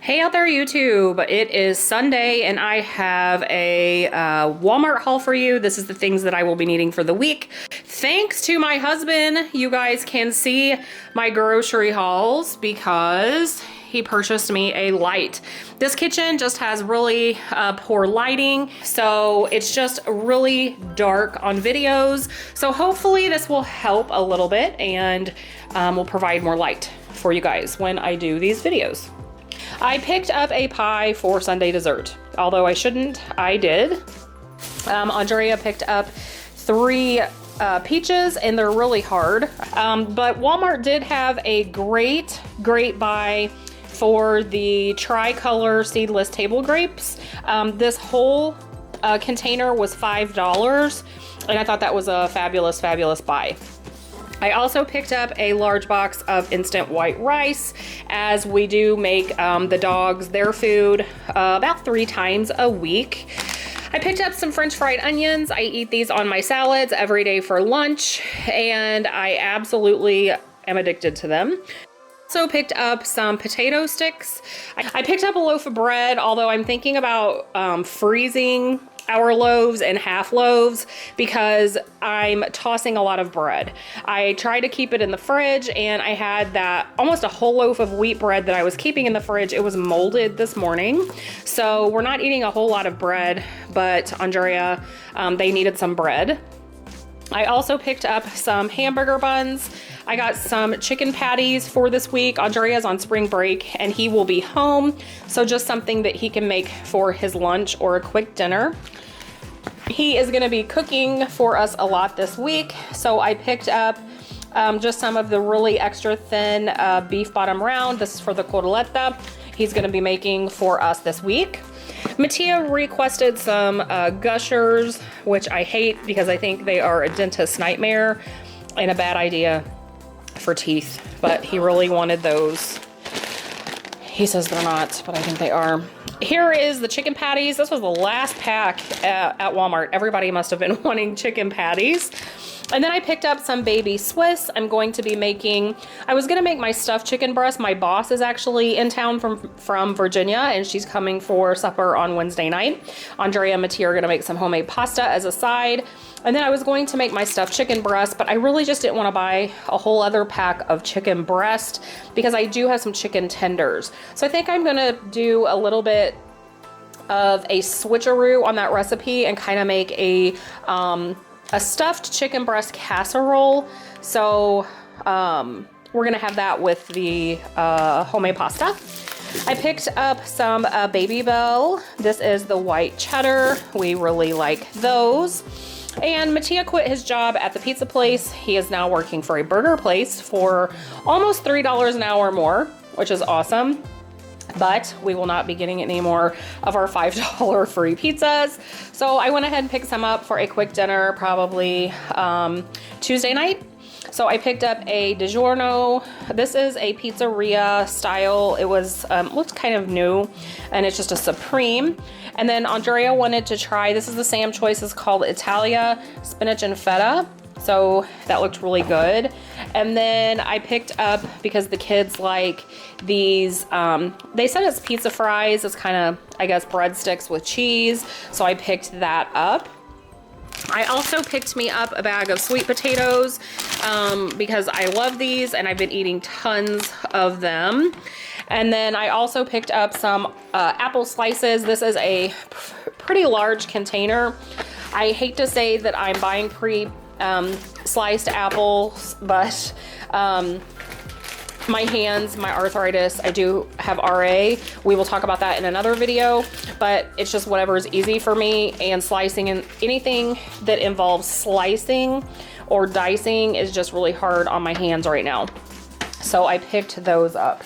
Hey out there YouTube, it is Sunday and I have a Walmart haul for you. This is the things that I will be needing for the week. Thanks to my husband, you guys can see my grocery hauls because he purchased me a light. This kitchen just has really poor lighting, so it's just really dark on videos. So hopefully this will help a little bit and will provide more light for you guys when I do these videos. I picked up a pie for Sunday dessert. Although I shouldn't, I did. Andrea picked up 3 peaches and they're really hard. But Walmart did have a great buy for the tricolor seedless table grapes. This whole container was $5 and I thought that was a fabulous buy. I also picked up a large box of instant white rice, as we do make the dogs their food about 3 times a week. I picked up some French fried onions. I eat these on my salads every day for lunch, and I absolutely am addicted to them. Also picked up some potato sticks. I picked up a loaf of bread, although I'm thinking about freezing our loaves and half loaves because I'm tossing a lot of bread. I try to keep it in the fridge, and I had that almost a whole loaf of wheat bread that I was keeping in the fridge. It was molded this morning, so we're not eating a whole lot of bread, but Andrea, they needed some bread. I also picked up some hamburger buns. I got some chicken patties for this week. Andrea's on spring break and he will be home, so just something that he can make for his lunch or a quick dinner. He is gonna be cooking for us a lot this week, so I picked up just some of the really extra thin beef bottom round. This is for the cotoletta he's gonna be making for us this week. Mattia requested some Gushers, which I hate because I think they are a dentist's nightmare and a bad idea for teeth, but he really wanted those. He says they're not, but I think they are. Here is the chicken patties. This was the last pack at Walmart. Everybody must have been wanting chicken patties. And then I picked up some baby Swiss. I'm going to be making, I was gonna make my stuffed chicken breast. My boss is actually in town from Virginia, and she's coming for supper on Wednesday night. Andrea and Mattia are gonna make some homemade pasta as a side. And then I was going to make my stuffed chicken breast, but I really just didn't wanna buy a whole other pack of chicken breast because I do have some chicken tenders. So I think I'm gonna do a little bit of a switcheroo on that recipe and kind of make a stuffed chicken breast casserole. So we're gonna have that with the homemade pasta. I picked up some Baby Bell. This is the white cheddar. We really like those. And Mattia quit his job at the pizza place. He is now working for a burger place for almost $3 an hour more, which is awesome. But we will not be getting any more of our $5 free pizzas. So I went ahead and picked some up for a quick dinner, probably Tuesday night. So I picked up a DiGiorno. This is a pizzeria style. It was looked kind of new, and it's just a Supreme. And then Andrea wanted to try, this is the Sam Choice, it's called Italia spinach and feta. So that looked really good. And then I picked up, because the kids like these, they said it's pizza fries. It's kind of, I guess, breadsticks with cheese. So I picked that up. I also picked me up a bag of sweet potatoes because I love these and I've been eating tons of them. And then I also picked up some apple slices. This is a pretty large container. I hate to say that I'm buying sliced apples, but my hands, my arthritis, I do have RA. We will talk about that in another video, but it's just whatever is easy for me, and slicing and anything that involves slicing or dicing is just really hard on my hands right now. So I picked those up.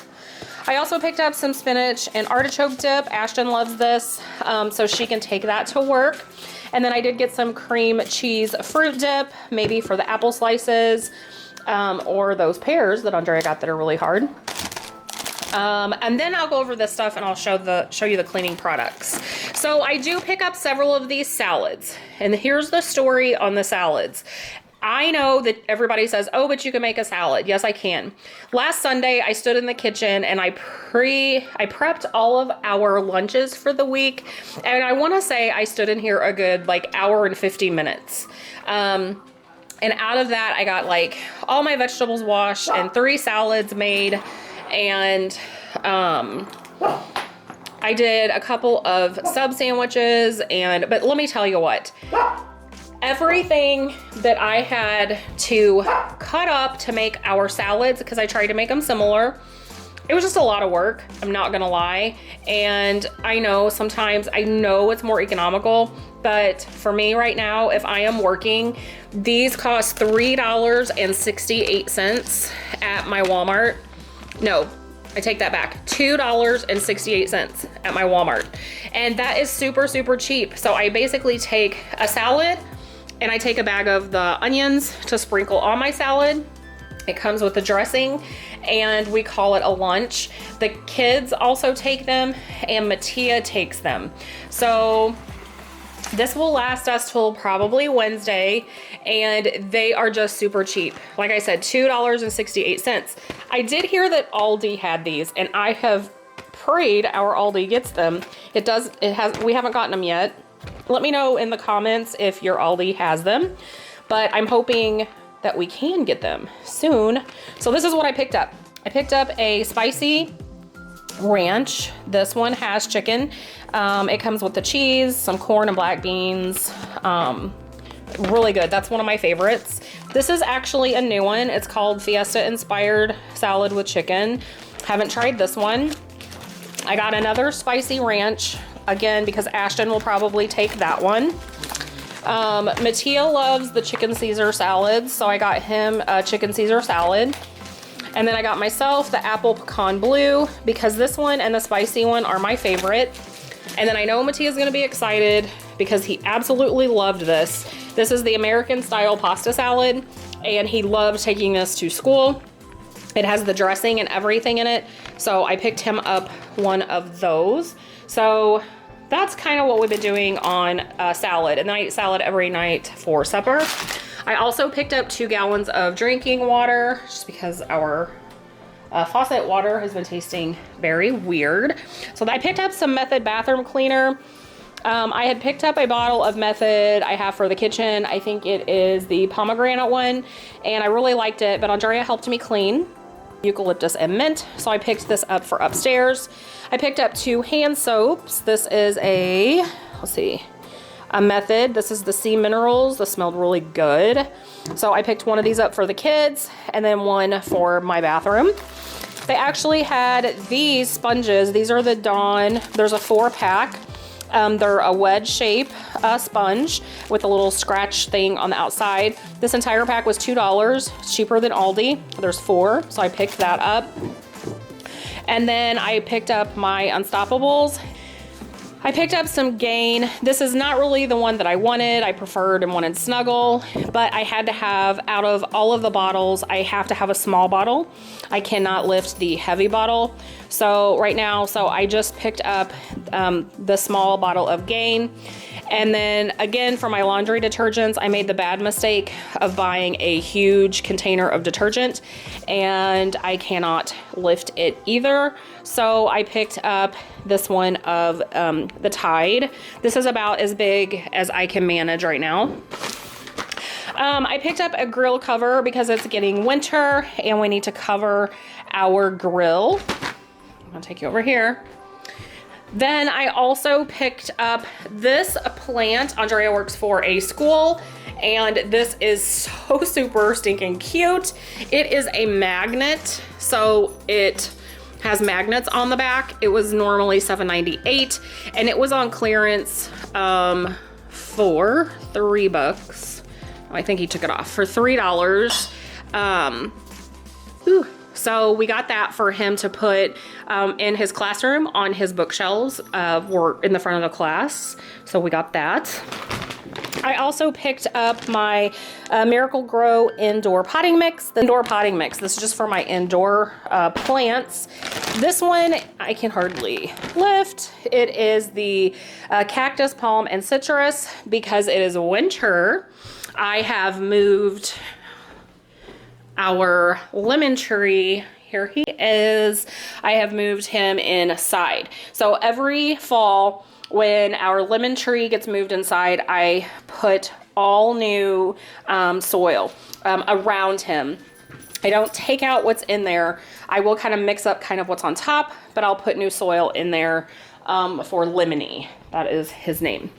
I also picked up some spinach and artichoke dip. Ashton loves this, so she can take that to work. And then I did get some cream cheese fruit dip, maybe for the apple slices, or those pears that Andrea got that are really hard. And then I'll go over this stuff and I'll show you the cleaning products. So I do pick up several of these salads, and here's the story on the salads. I know that everybody says, oh, but you can make a salad. Yes, I can. Last Sunday, I stood in the kitchen and I prepped all of our lunches for the week. And I want to say I stood in here a good like hour and 50 minutes. And out of that, I got like all my vegetables washed and 3 salads made. And I did a couple of sub sandwiches. But let me tell you what. Everything that I had to cut up to make our salads, because I tried to make them similar, it was just a lot of work, I'm not gonna lie. And I know sometimes, I know it's more economical, but for me right now, if I am working, these cost $3.68 at my Walmart. No, I take that back, $2.68 at my Walmart. And that is super, super cheap. So I basically take a salad, and I take a bag of the onions to sprinkle on my salad. It comes with the dressing, and we call it a lunch. The kids also take them, and Mattia takes them. So this will last us till probably Wednesday, and they are just super cheap. Like I said, $2.68. I did hear that Aldi had these, and I have prayed our Aldi gets them. We haven't gotten them yet. Let me know in the comments if your Aldi has them, but I'm hoping that we can get them soon. So this is what I picked up. I picked up a spicy ranch. This one has chicken. It comes with the cheese, some corn and black beans. Really good. That's one of my favorites. This is actually a new one. It's called Fiesta Inspired Salad with Chicken. Haven't tried this one. I got another spicy ranch. Again, because Ashton will probably take that one. Mattia loves the chicken Caesar salads, so I got him a chicken Caesar salad. And then I got myself the apple pecan blue, because this one and the spicy one are my favorite. And then I know Mattia's gonna be excited because he absolutely loved this. This is the American style pasta salad, and he loved taking this to school. It has the dressing and everything in it, so I picked him up one of those. So that's kind of what we've been doing on salad. And then I eat salad every night for supper. I also picked up 2 gallons of drinking water, just because our faucet water has been tasting very weird. So I picked up some Method bathroom cleaner. I had picked up a bottle of Method I have for the kitchen. I think it is the pomegranate one, and I really liked it, but Andrea helped me clean. Eucalyptus and mint, so I picked this up for upstairs. I picked up 2 hand soaps. This is a Method. This is the Sea Minerals. This smelled really good. So I picked one of these up for the kids, and then one for my bathroom. They actually had these sponges. These are the Dawn. There's a 4-pack. They're a wedge shape sponge with a little scratch thing on the outside. This entire pack was $2. It's cheaper than Aldi. There's 4, so I picked that up. And then I picked up my Unstoppables. I picked up some Gain. This is not really the one that I wanted. I preferred and wanted Snuggle, but I had to have, out of all of the bottles, I have to have a small bottle. I cannot lift the heavy bottle. So right now, I just picked up the small bottle of Gain. And then again, for my laundry detergents, I made the bad mistake of buying a huge container of detergent, and I cannot lift it either. So I picked up this one of the Tide. This is about as big as I can manage right now. I picked up a grill cover because it's getting winter and we need to cover our grill. I'm gonna take you over here. Then I also picked up this plant. Andrea works for a school, and this is so super stinking cute. It is a magnet, so it has magnets on the back. It was normally $7.98, and it was on clearance for $3. I think he took it off for $3. So we got that for him to put in his classroom on his bookshelves or in the front of the class. So we got that. I also picked up my Miracle Grow indoor potting mix. The indoor potting mix. This is just for my indoor plants. This one I can hardly lift. It is the cactus, palm, and citrus because it is winter. I have moved our lemon tree. Here he is. I have moved him inside. So every fall when our lemon tree gets moved inside, I put all new soil around him. I don't take out what's in there. I will kind of mix up kind of what's on top, but I'll put new soil in there for Lemony. That is his name.